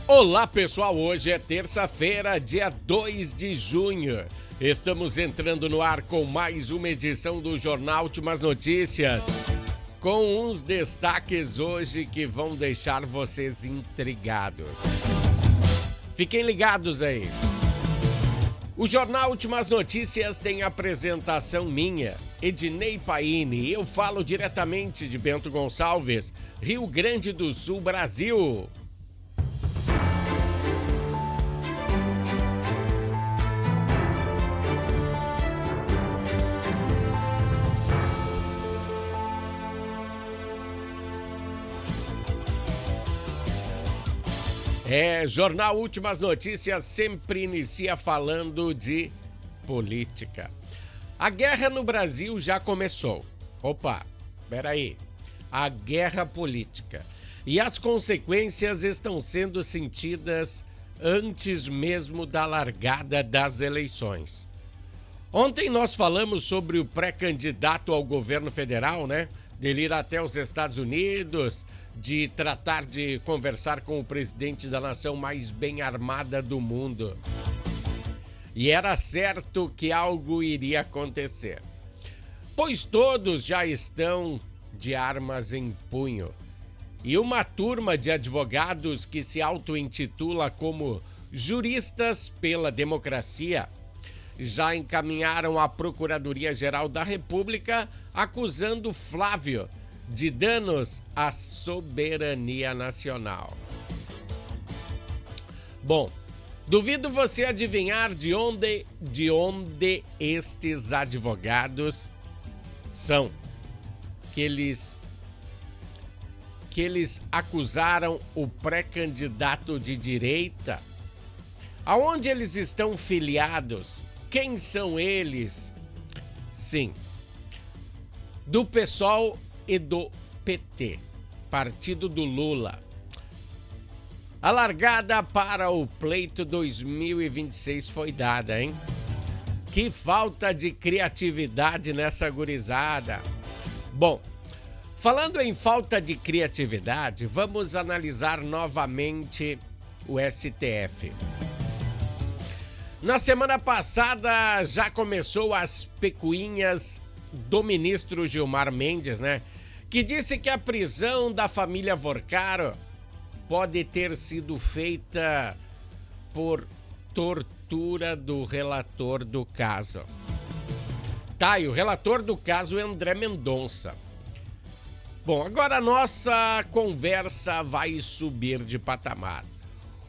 Olá pessoal, hoje é terça-feira, dia 2 de junho. Estamos entrando no ar com mais uma edição do Jornal Últimas Notícias, com uns destaques hoje que vão deixar vocês intrigados. Fiquem ligados aí. O Jornal Últimas Notícias tem apresentação minha, Ednei Paini, e eu falo diretamente de Bento Gonçalves, Rio Grande do Sul, Brasil. Jornal Últimas Notícias sempre inicia falando de política. A guerra no Brasil já começou. Opa, peraí. A guerra política. E as consequências estão sendo sentidas antes mesmo da largada das eleições. Ontem nós falamos sobre o pré-candidato ao governo federal, né? Dele ir até os Estados Unidos, de tratar de conversar com o presidente da nação mais bem armada do mundo. E era certo que algo iria acontecer, pois todos já estão de armas em punho. E uma turma de advogados que se auto-intitula como Juristas pela Democracia já encaminharam à Procuradoria-Geral da República acusando Flávio de danos à soberania nacional. Bom, duvido você adivinhar de onde estes advogados são, que eles acusaram o pré-candidato de direita. Aonde eles estão filiados? Quem são eles? Sim, do PSOL e do PT, partido do Lula. A largada para o pleito 2026 foi dada, hein? Que falta de criatividade nessa gurizada. Bom, falando em falta de criatividade, vamos analisar novamente o STF. Na semana passada já começou as picuinhas do ministro Gilmar Mendes, né? Que disse que a prisão da família Vorcaro pode ter sido feita por tortura do relator do caso. Tá, e o relator do caso é André Mendonça. Bom, agora a nossa conversa vai subir de patamar.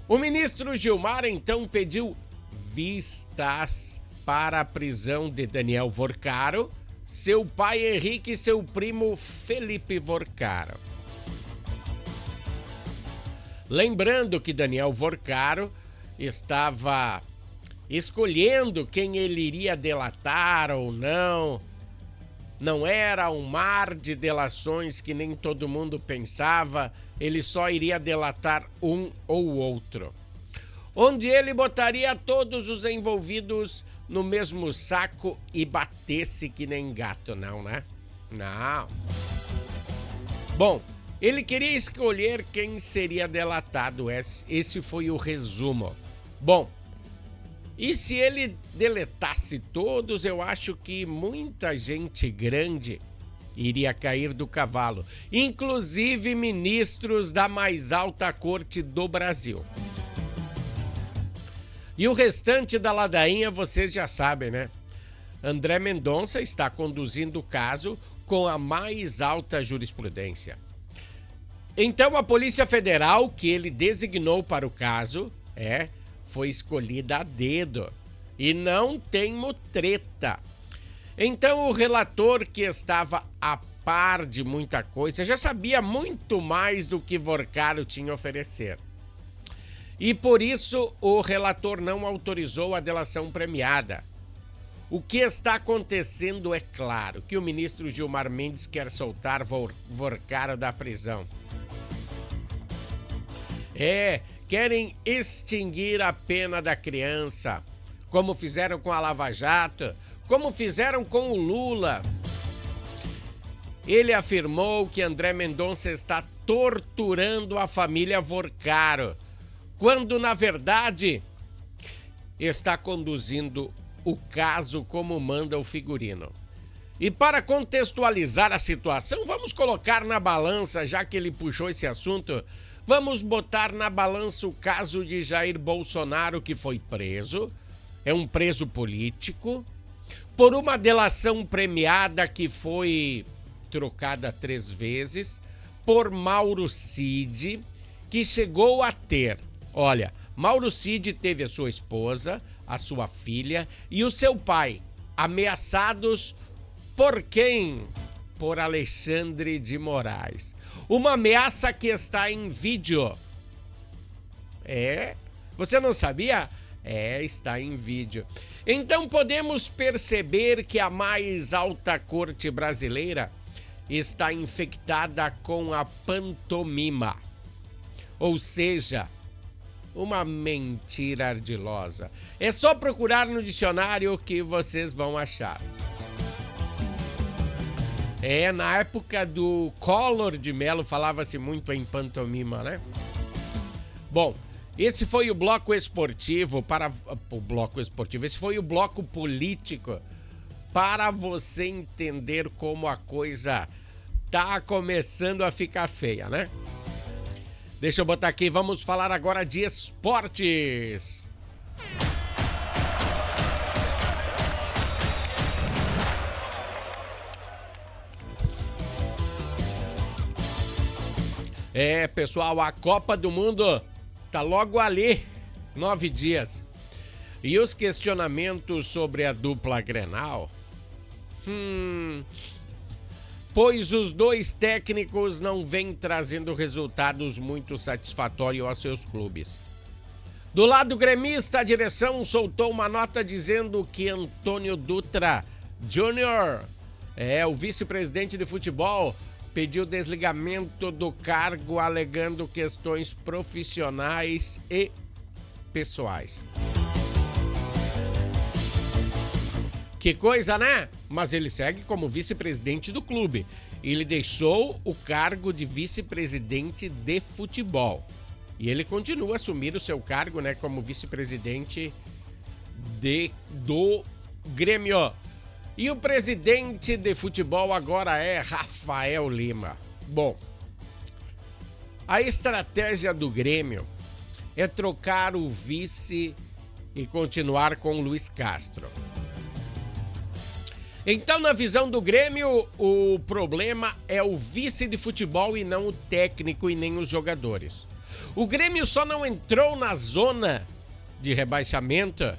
O ministro Gilmar então pediu vistas para a prisão de Daniel Vorcaro, seu pai Henrique e seu primo Felipe Vorcaro. Lembrando que Daniel Vorcaro estava escolhendo quem ele iria delatar ou não. Não era um mar de delações que nem todo mundo pensava, ele só iria delatar um ou outro. Onde ele botaria todos os envolvidos no mesmo saco e batesse que nem gato, não, né? Não. Bom, ele queria escolher quem seria delatado, esse foi o resumo. Bom, e se ele deletasse todos, eu acho que muita gente grande iria cair do cavalo, inclusive ministros da mais alta corte do Brasil. E o restante da ladainha vocês já sabem, né? André Mendonça está conduzindo o caso com a mais alta jurisprudência. Então a Polícia Federal, que ele designou para o caso, foi escolhida a dedo. E não tem mutreta. Então o relator, que estava a par de muita coisa, já sabia muito mais do que Vorcaro tinha a oferecer. E por isso o relator não autorizou a delação premiada. O que está acontecendo é claro, que o ministro Gilmar Mendes quer soltar Vorcaro da prisão. Querem extinguir a pena da criança, como fizeram com a Lava Jato, como fizeram com o Lula. Ele afirmou que André Mendonça está torturando a família Vorcaro, quando na verdade está conduzindo o caso como manda o figurino. E para contextualizar a situação, vamos colocar na balança, já que ele puxou esse assunto, vamos botar na balança o caso de Jair Bolsonaro, que foi preso, é um preso político, por uma delação premiada que foi trocada 3 vezes, por Mauro Cid, que chegou a ter, olha, Mauro Cid teve a sua esposa, a sua filha e o seu pai ameaçados por quem? Por Alexandre de Moraes. Uma ameaça que está em vídeo. Você não sabia? Está em vídeo. Então podemos perceber que a mais alta corte brasileira está infectada com a pantomima. Ou seja, uma mentira ardilosa. É só procurar no dicionário que vocês vão achar. Na época do Collor de Mello falava-se muito em pantomima, né? Bom, esse foi o bloco esportivo esse foi o bloco político para você entender como a coisa tá começando a ficar feia, né? Deixa eu botar aqui, vamos falar agora de esportes. Pessoal, a Copa do Mundo tá logo ali, 9 dias. E os questionamentos sobre a dupla Grenal? Pois os dois técnicos não vêm trazendo resultados muito satisfatórios aos seus clubes. Do lado gremista, a direção soltou uma nota dizendo que Antônio Dutra Júnior, o vice-presidente de futebol, pediu desligamento do cargo alegando questões profissionais e pessoais. Que coisa, né? Mas ele segue como vice-presidente do clube. Ele deixou o cargo de vice-presidente de futebol. E ele continua a assumir o seu cargo, né, como vice-presidente do Grêmio. E o presidente de futebol agora é Rafael Lima. Bom, a estratégia do Grêmio é trocar o vice e continuar com o Luiz Castro. Então, na visão do Grêmio, o problema é o vice de futebol e não o técnico e nem os jogadores. O Grêmio só não entrou na zona de rebaixamento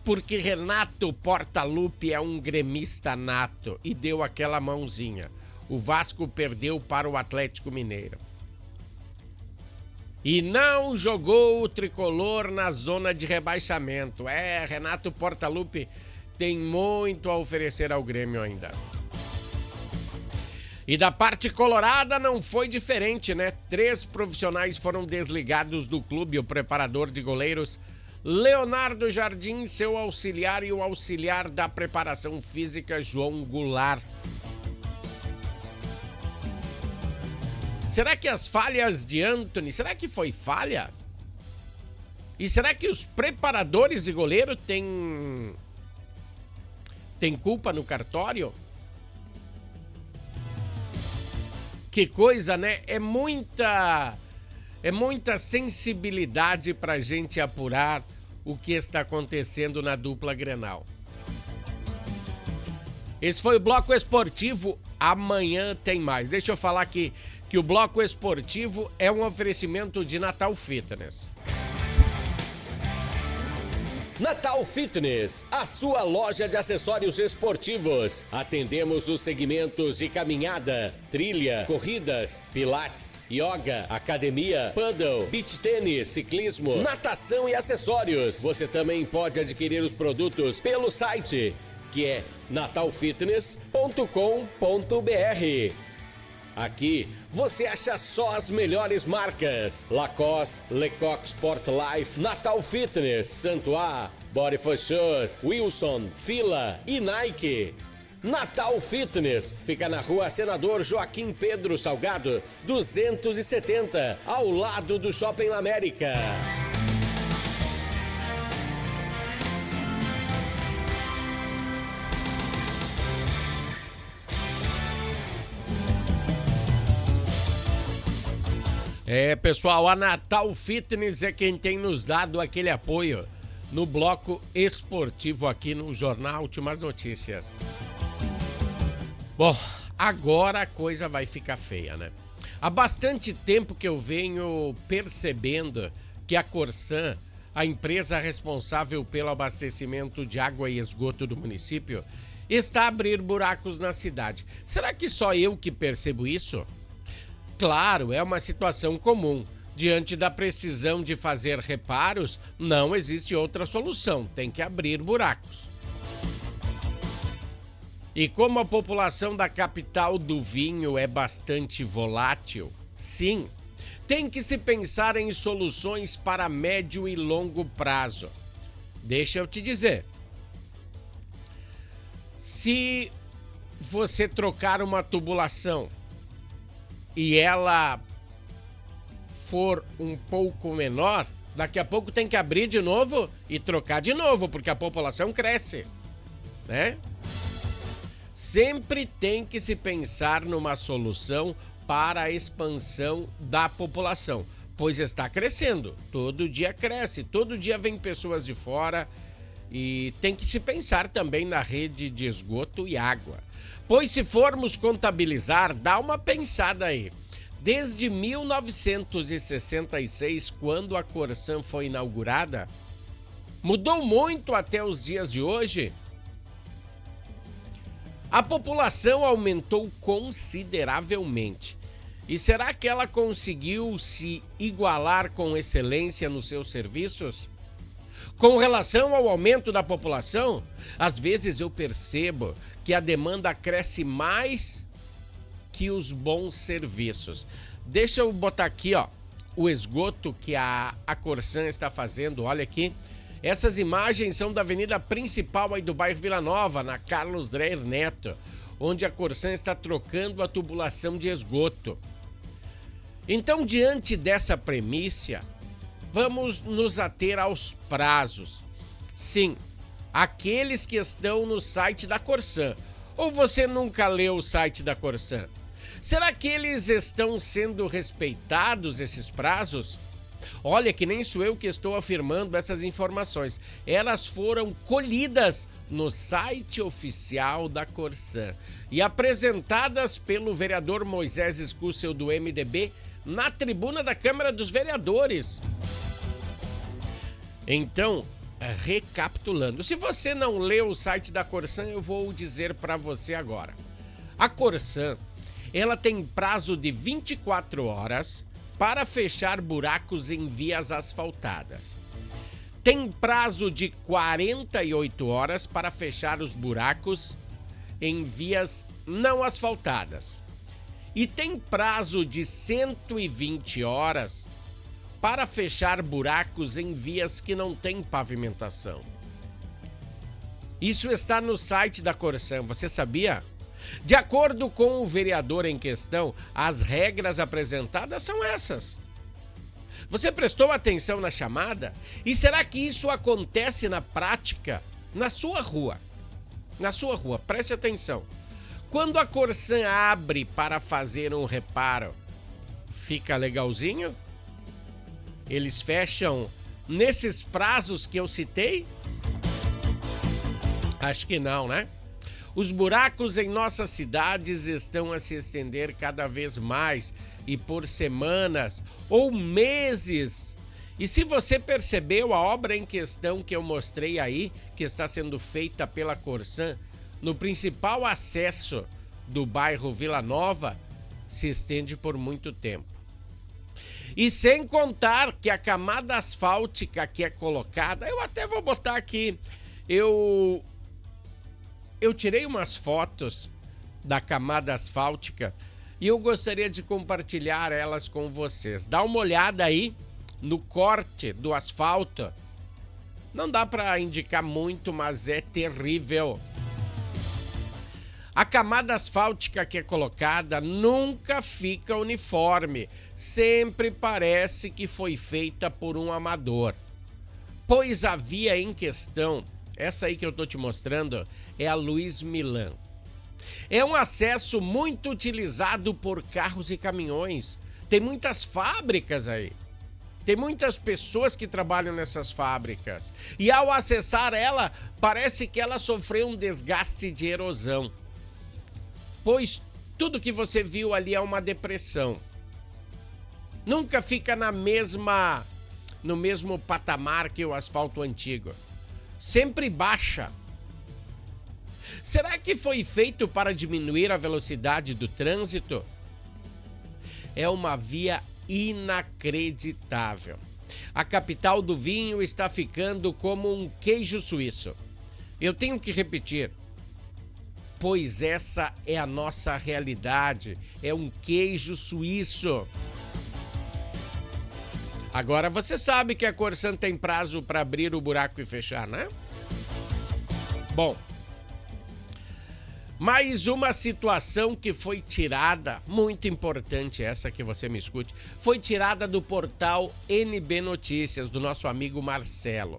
porque Renato Portaluppi é um gremista nato e deu aquela mãozinha. O Vasco perdeu para o Atlético Mineiro. E não jogou o tricolor na zona de rebaixamento. Renato Portaluppi tem muito a oferecer ao Grêmio ainda. E da parte colorada não foi diferente, né? 3 profissionais foram desligados do clube. O preparador de goleiros Leonardo Jardim, seu auxiliar e o auxiliar da preparação física João Goulart. Será que as falhas de Antony, será que foi falha? E será que os preparadores de goleiro têm culpa no cartório? Que coisa, né? É muita sensibilidade pra gente apurar o que está acontecendo na dupla Grenal. Esse foi o Bloco Esportivo. Amanhã tem mais. Deixa eu falar aqui que o Bloco Esportivo é um oferecimento de Natal Fitness. Natal Fitness, a sua loja de acessórios esportivos. Atendemos os segmentos de caminhada, trilha, corridas, pilates, yoga, academia, paddle, beach tênis, ciclismo, natação e acessórios. Você também pode adquirir os produtos pelo site, que é natalfitness.com.br. Aqui você acha só as melhores marcas: Lacoste, Lecoq Sport Life, Natal Fitness, Santois, Body for Shoes, Wilson, Fila e Nike. Natal Fitness fica na rua Senador Joaquim Pedro Salgado, 270, ao lado do Shopping América. Pessoal, a Natal Fitness é quem tem nos dado aquele apoio no bloco esportivo aqui no Jornal Últimas Notícias. Bom, agora a coisa vai ficar feia, né? Há bastante tempo que eu venho percebendo que a Corsan, a empresa responsável pelo abastecimento de água e esgoto do município, está a abrir buracos na cidade. Será que só eu que percebo isso? Claro, é uma situação comum. Diante da precisão de fazer reparos, não existe outra solução, tem que abrir buracos. E como a população da capital do vinho é bastante volátil, sim, tem que se pensar em soluções para médio e longo prazo. Deixa eu te dizer, se você trocar uma tubulação e ela for um pouco menor, daqui a pouco tem que abrir de novo e trocar de novo, porque a população cresce, né? Sempre tem que se pensar numa solução para a expansão da população, pois está crescendo, todo dia cresce, todo dia vem pessoas de fora e tem que se pensar também na rede de esgoto e água. Pois se formos contabilizar, dá uma pensada aí. Desde 1966, quando a Corsan foi inaugurada, mudou muito até os dias de hoje. A população aumentou consideravelmente. E será que ela conseguiu se igualar com excelência nos seus serviços? Com relação ao aumento da população, às vezes eu percebo que a demanda cresce mais que os bons serviços. Deixa eu botar aqui, ó, o esgoto que a Corsan está fazendo. Olha aqui. Essas imagens são da avenida principal aí do bairro Vila Nova, na Carlos Dreyer Neto, onde a Corsan está trocando a tubulação de esgoto. Então, diante dessa premissa, vamos nos ater aos prazos. Sim, aqueles que estão no site da Corsan. Ou você nunca leu o site da Corsan? Será que eles estão sendo respeitados, esses prazos? Olha que nem sou eu que estou afirmando essas informações. Elas foram colhidas no site oficial da Corsan e apresentadas pelo vereador Moisés Escúcel do MDB na tribuna da Câmara dos Vereadores. Então, recapitulando, se você não leu o site da Corsan, eu vou dizer para você agora. A Corsan, ela tem prazo de 24 horas para fechar buracos em vias asfaltadas. Tem prazo de 48 horas para fechar os buracos em vias não asfaltadas. E tem prazo de 120 horas para fechar buracos em vias que não têm pavimentação. Isso está no site da Corsan, você sabia? De acordo com o vereador em questão, as regras apresentadas são essas. Você prestou atenção na chamada? E será que isso acontece na prática? Na sua rua. Na sua rua, preste atenção. Quando a Corsan abre para fazer um reparo, fica legalzinho? Eles fecham nesses prazos que eu citei? Acho que não, né? Os buracos em nossas cidades estão a se estender cada vez mais e por semanas ou meses. E se você percebeu a obra em questão que eu mostrei aí, que está sendo feita pela Corsan, no principal acesso do bairro Vila Nova, se estende por muito tempo. E sem contar que a camada asfáltica que é colocada, eu até vou botar aqui, eu tirei umas fotos da camada asfáltica e eu gostaria de compartilhar elas com vocês. Dá uma olhada aí no corte do asfalto. Não dá para indicar muito, mas é terrível. A camada asfáltica que é colocada nunca fica uniforme. Sempre parece que foi feita por um amador. Pois a via em questão, essa aí que eu tô te mostrando, é a Luiz Milan. É um acesso muito utilizado por carros e caminhões. Tem muitas fábricas aí. Tem muitas pessoas que trabalham nessas fábricas. E ao acessar ela, parece que ela sofreu um desgaste de erosão. Pois tudo que você viu ali é uma depressão. Nunca fica no mesmo patamar que o asfalto antigo. Sempre baixa. Será que foi feito para diminuir a velocidade do trânsito? É uma via inacreditável. A capital do vinho está ficando como um queijo suíço. Eu tenho que repetir, pois essa é a nossa realidade. É um queijo suíço. Agora você sabe que a Corsan tem prazo para abrir o buraco e fechar, né? Bom, mais uma situação que foi tirada, muito importante essa que você me escute, foi tirada do portal NB Notícias, do nosso amigo Marcelo.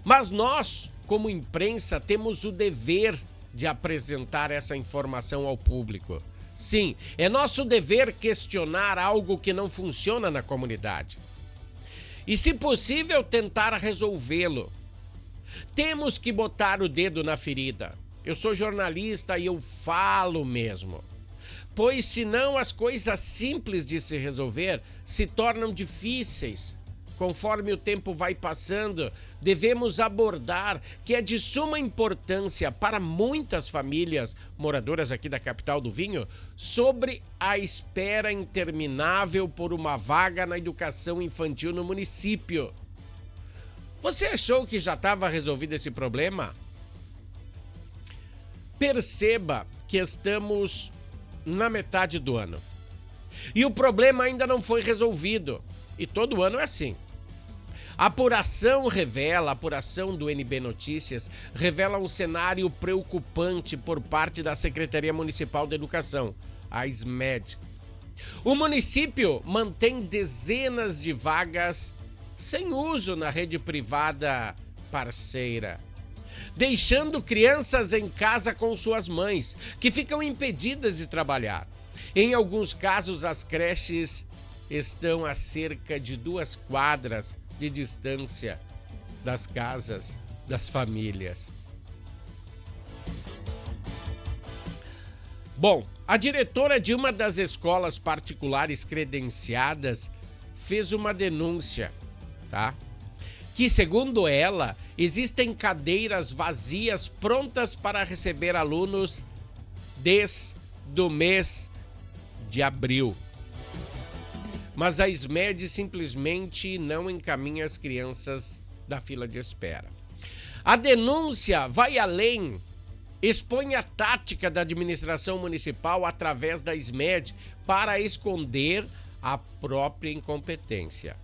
Mas nós, como imprensa, temos o dever de apresentar essa informação ao público. Sim, é nosso dever questionar algo que não funciona na comunidade. E, se possível, tentar resolvê-lo. Temos que botar o dedo na ferida. Eu sou jornalista e eu falo mesmo. Pois senão as coisas simples de se resolver se tornam difíceis. Conforme o tempo vai passando, devemos abordar que é de suma importância para muitas famílias moradoras aqui da capital do vinho sobre a espera interminável por uma vaga na educação infantil no município. Você achou que já estava resolvido esse problema? Perceba que estamos na metade do ano e o problema ainda não foi resolvido. E todo ano é assim. A apuração do NB Notícias revela um cenário preocupante por parte da Secretaria Municipal de Educação, a SMED. O município mantém dezenas de vagas sem uso na rede privada parceira, deixando crianças em casa com suas mães, que ficam impedidas de trabalhar. Em alguns casos, as creches estão a cerca de 2 quadras de distância das casas das famílias. Bom, a diretora de uma das escolas particulares credenciadas fez uma denúncia, tá? Que, segundo ela, existem cadeiras vazias prontas para receber alunos desde o mês de abril. Mas a SMED simplesmente não encaminha as crianças da fila de espera. A denúncia vai além, expõe a tática da administração municipal através da SMED para esconder a própria incompetência.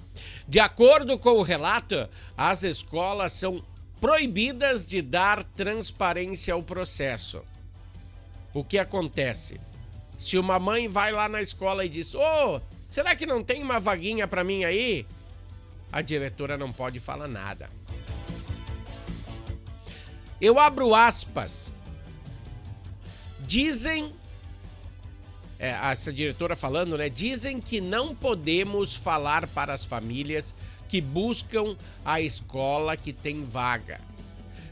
De acordo com o relato, as escolas são proibidas de dar transparência ao processo. O que acontece? Se uma mãe vai lá na escola e diz: será que não tem uma vaguinha para mim aí? A diretora não pode falar nada. Eu abro aspas. Dizem, essa diretora falando, né? Dizem que não podemos falar para as famílias que buscam a escola que tem vaga.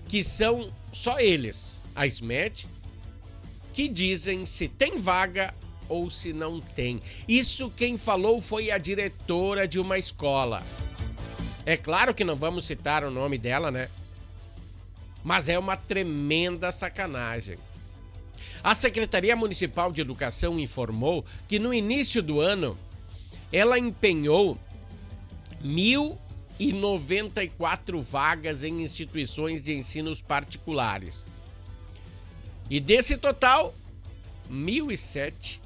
Que são só eles, a SMED, que dizem se tem vaga ou se não tem. Isso quem falou foi a diretora de uma escola. É claro que não vamos citar o nome dela, né? Mas é uma tremenda sacanagem. A Secretaria Municipal de Educação informou que no início do ano ela empenhou 1.094 vagas em instituições de ensinos particulares. E desse total, 1.007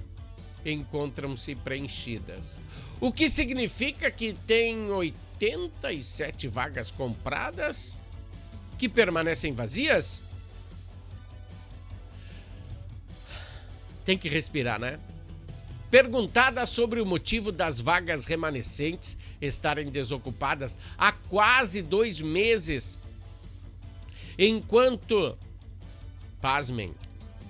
encontram-se preenchidas. O que significa que tem 87 vagas compradas que permanecem vazias? Tem que respirar, né? Perguntada sobre o motivo das vagas remanescentes estarem desocupadas há quase 2 meses, enquanto, pasmem,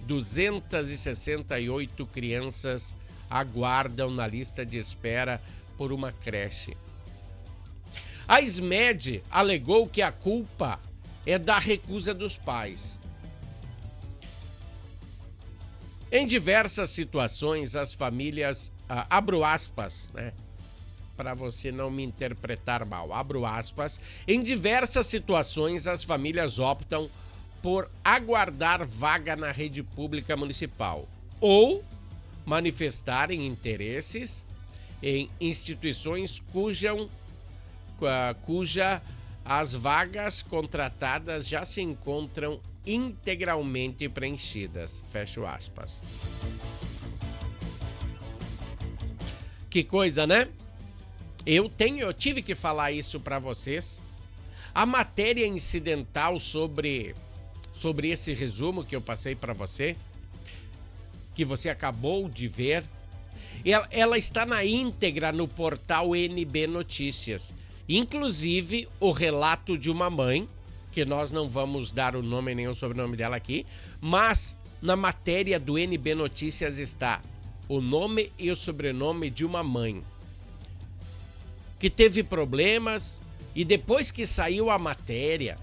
268 crianças aguardam na lista de espera por uma creche. A SMED alegou que a culpa é da recusa dos pais. Em diversas situações, as famílias, abro aspas, né? Para você não me interpretar mal, abro aspas, em diversas situações as famílias optam por aguardar vaga na rede pública municipal ou manifestarem interesses em instituições cuja as vagas contratadas já se encontram integralmente preenchidas. Fecho aspas. Que coisa, né? Eu tive que falar isso para vocês. A matéria incidental sobre esse resumo que eu passei para você, que você acabou de ver, ela está na íntegra no portal NB Notícias. Inclusive o relato de uma mãe, que nós não vamos dar o nome nem o sobrenome dela aqui, mas na matéria do NB Notícias está o nome e o sobrenome de uma mãe que teve problemas e depois que saiu a matéria,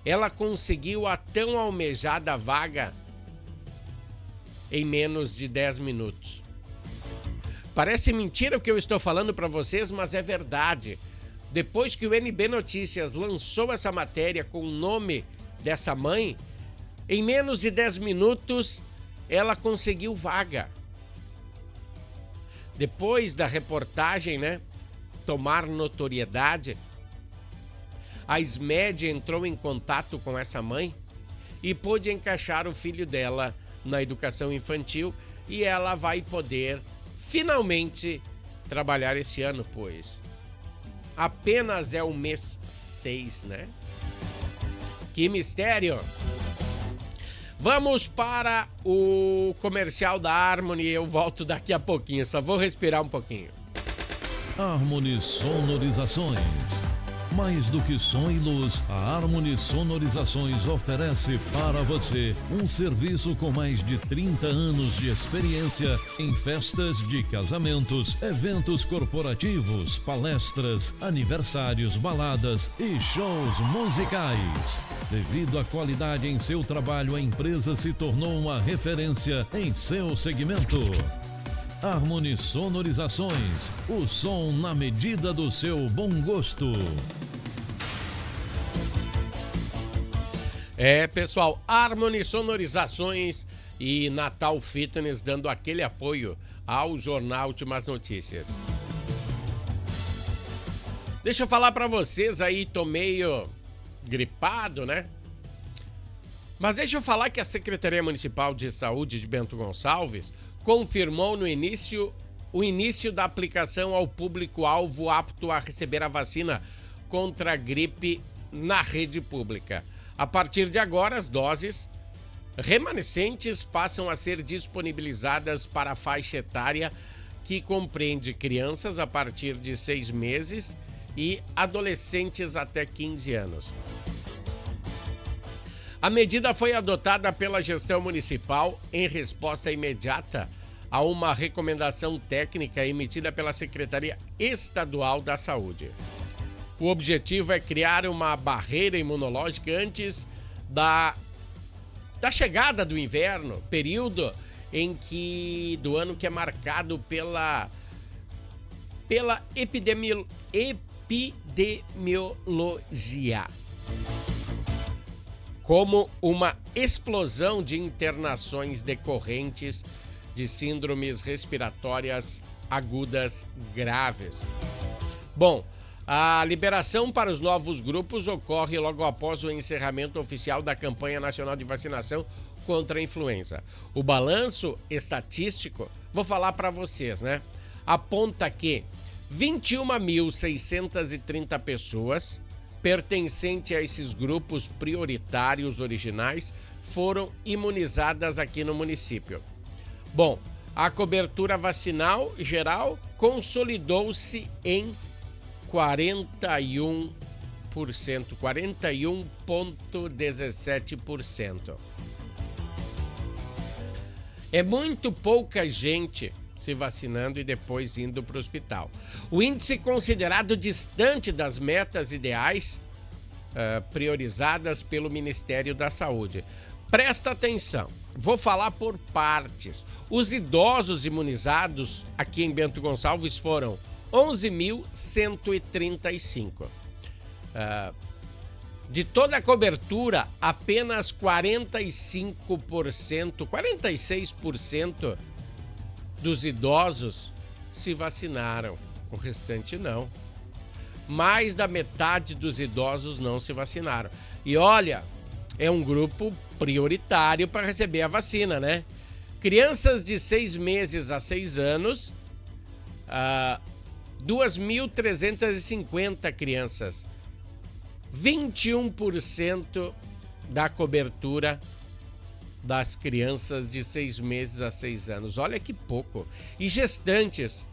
ela conseguiu a tão almejada vaga em menos de 10 minutos. Parece mentira o que eu estou falando para vocês, mas é verdade. Depois que o NB Notícias lançou essa matéria com o nome dessa mãe, em menos de 10 minutos ela conseguiu vaga. Depois da reportagem, né, tomar notoriedade, a SMED entrou em contato com essa mãe e pôde encaixar o filho dela na educação infantil e ela vai poder finalmente trabalhar esse ano, pois apenas é o mês 6, né? Que mistério! Vamos para o comercial da Harmony, eu volto daqui a pouquinho, só vou respirar um pouquinho. Harmony Sonorizações. Mais do que som e luz, a Harmony Sonorizações oferece para você um serviço com mais de 30 anos de experiência em festas de casamentos, eventos corporativos, palestras, aniversários, baladas e shows musicais. Devido à qualidade em seu trabalho, a empresa se tornou uma referência em seu segmento. Harmony Sonorizações, o som na medida do seu bom gosto. Pessoal, Harmony Sonorizações e Natal Fitness dando aquele apoio ao Jornal Últimas Notícias. Deixa eu falar para vocês aí, tô meio gripado, né? Mas deixa eu falar que a Secretaria Municipal de Saúde de Bento Gonçalves confirmou o início da aplicação ao público-alvo apto a receber a vacina contra a gripe na rede pública. A partir de agora, as doses remanescentes passam a ser disponibilizadas para a faixa etária que compreende crianças a partir de 6 meses e adolescentes até 15 anos. A medida foi adotada pela gestão municipal em resposta imediata a uma recomendação técnica emitida pela Secretaria Estadual da Saúde. O objetivo é criar uma barreira imunológica antes da chegada do inverno, período do ano que é marcado pela epidemiologia, como uma explosão de internações decorrentes de síndromes respiratórias agudas graves. Bom, a liberação para os novos grupos ocorre logo após o encerramento oficial da campanha nacional de vacinação contra a influenza. O balanço estatístico, vou falar para vocês, né? Aponta que 21.630 pessoas pertencentes a esses grupos prioritários originais foram imunizadas aqui no município. Bom, a cobertura vacinal geral consolidou-se em 41,17%. É muito pouca gente se vacinando e depois indo para o hospital. O índice considerado distante das metas ideais priorizadas pelo Ministério da Saúde. Presta atenção, vou falar por partes. Os idosos imunizados aqui em Bento Gonçalves foram 11.135. De toda a cobertura, apenas 46% dos idosos se vacinaram. O restante não. Mais da metade dos idosos não se vacinaram. E olha, é um grupo prioritário para receber a vacina, né? Crianças de 6 meses a 6 anos, 2.350 crianças. 21% da cobertura das crianças de 6 meses a 6 anos. Olha que pouco. E gestantes.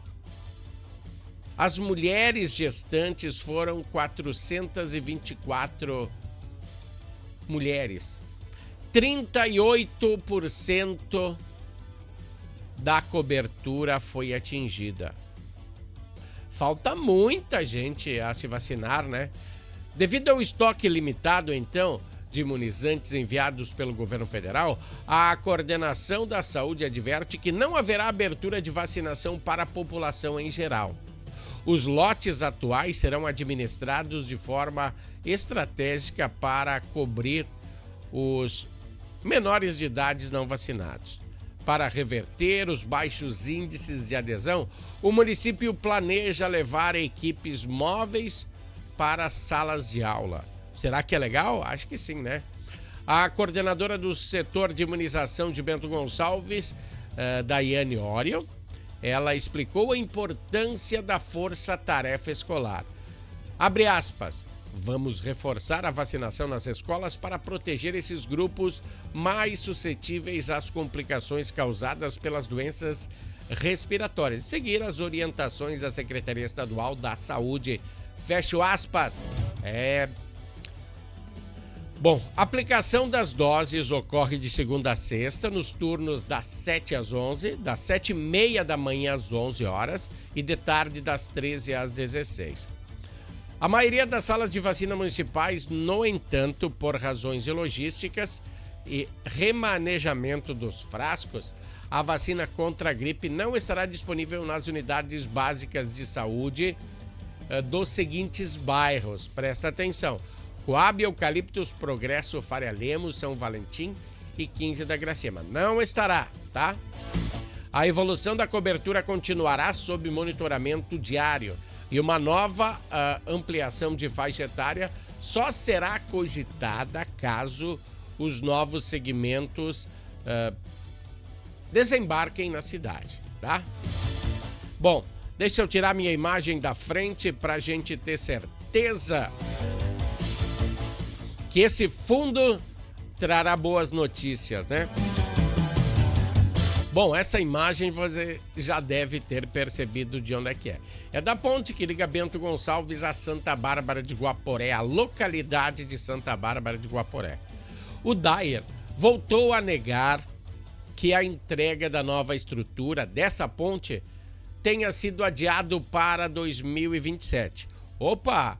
As mulheres gestantes foram 424 mulheres. 38% da cobertura foi atingida. Falta muita gente a se vacinar, né? Devido ao estoque limitado, então, de imunizantes enviados pelo governo federal, a Coordenação da Saúde adverte que não haverá abertura de vacinação para a população em geral. Os lotes atuais serão administrados de forma estratégica para cobrir os menores de idade não vacinados. Para reverter os baixos índices de adesão, o município planeja levar equipes móveis para salas de aula. Será que é legal? Acho que sim, né? A coordenadora do setor de imunização de Bento Gonçalves, Daiane Oriol, ela explicou a importância da força-tarefa escolar. Abre aspas. Vamos reforçar a vacinação nas escolas para proteger esses grupos mais suscetíveis às complicações causadas pelas doenças respiratórias. Seguir as orientações da Secretaria Estadual da Saúde. Fecho aspas. Bom, a aplicação das doses ocorre de segunda a sexta, nos turnos das 7 às 11, das 7h30 da manhã às 11 horas e de tarde das 13 às 16. A maioria das salas de vacina municipais, no entanto, por razões de logísticas e remanejamento dos frascos, a vacina contra a gripe não estará disponível nas unidades básicas de saúde dos seguintes bairros. Presta atenção. Coab, Eucaliptus, Progresso, Faria Lemos, São Valentim e 15 da Gracema. Não estará, tá? A evolução da cobertura continuará sob monitoramento diário e uma nova ampliação de faixa etária só será cogitada caso os novos segmentos desembarquem na cidade, tá? Bom, deixa eu tirar minha imagem da frente para a gente ter certeza que esse fundo trará boas notícias, né? Bom, essa imagem você já deve ter percebido de onde é que é. É da ponte que liga Bento Gonçalves a Santa Bárbara de Guaporé, a localidade de Santa Bárbara de Guaporé. O Daier voltou a negar que a entrega da nova estrutura dessa ponte tenha sido adiado para 2027. Opa!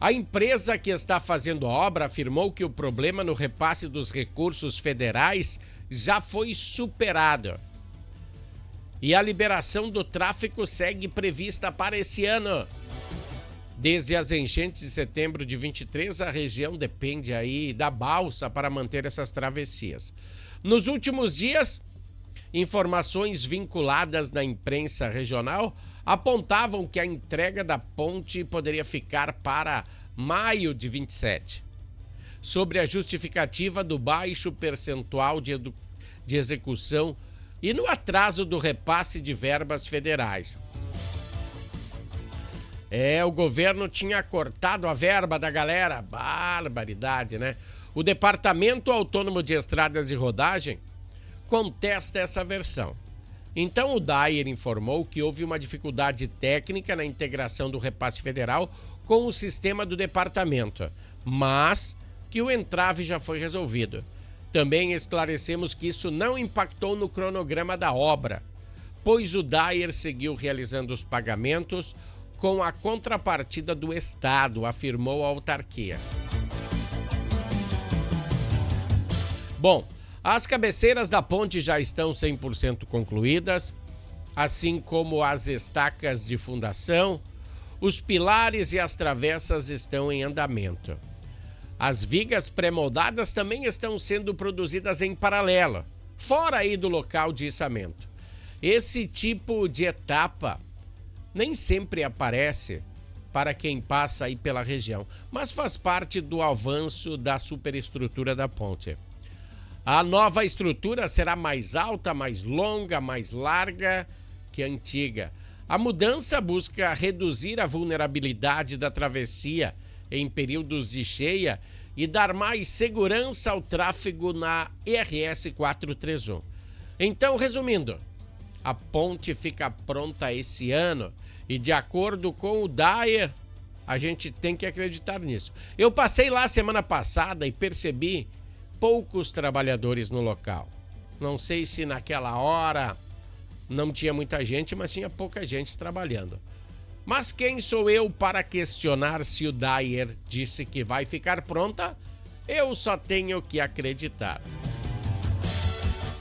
A empresa que está fazendo a obra afirmou que o problema no repasse dos recursos federais já foi superado. E a liberação do tráfego segue prevista para esse ano. Desde as enchentes de setembro de 23, a região depende aí da balsa para manter essas travessias. Nos últimos dias, informações vinculadas na imprensa regional apontavam que a entrega da ponte poderia ficar para maio de 27. Sobre a justificativa do baixo percentual de execução e no atraso do repasse de verbas federais. O governo tinha cortado a verba da galera. Barbaridade, né? O Departamento Autônomo de Estradas e Rodagem contesta essa versão. Então o Daier informou que houve uma dificuldade técnica na integração do repasse federal com o sistema do departamento, mas que o entrave já foi resolvido. Também esclarecemos que isso não impactou no cronograma da obra, pois o Dyer seguiu realizando os pagamentos com a contrapartida do Estado, afirmou a autarquia. Bom, as cabeceiras da ponte já estão 100% concluídas, assim como as estacas de fundação, os pilares e as travessas estão em andamento. As vigas pré-moldadas também estão sendo produzidas em paralelo, fora aí do local de içamento. Esse tipo de etapa nem sempre aparece para quem passa aí pela região, mas faz parte do avanço da superestrutura da ponte. A nova estrutura será mais alta, mais longa, mais larga que a antiga. A mudança busca reduzir a vulnerabilidade da travessia em períodos de cheia e dar mais segurança ao tráfego na RS 431. Então, resumindo, a ponte fica pronta esse ano e, de acordo com o Dyer, a gente tem que acreditar nisso. Eu passei lá semana passada e percebi poucos trabalhadores no local. Não sei se naquela hora não tinha muita gente, mas tinha pouca gente trabalhando. Mas quem sou eu para questionar se o Dyer disse que vai ficar pronta? Eu só tenho que acreditar.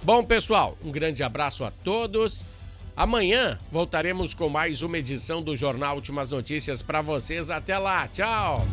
Bom, pessoal, um grande abraço a todos. Amanhã voltaremos com mais uma edição do Jornal Últimas Notícias para vocês. Até lá, tchau!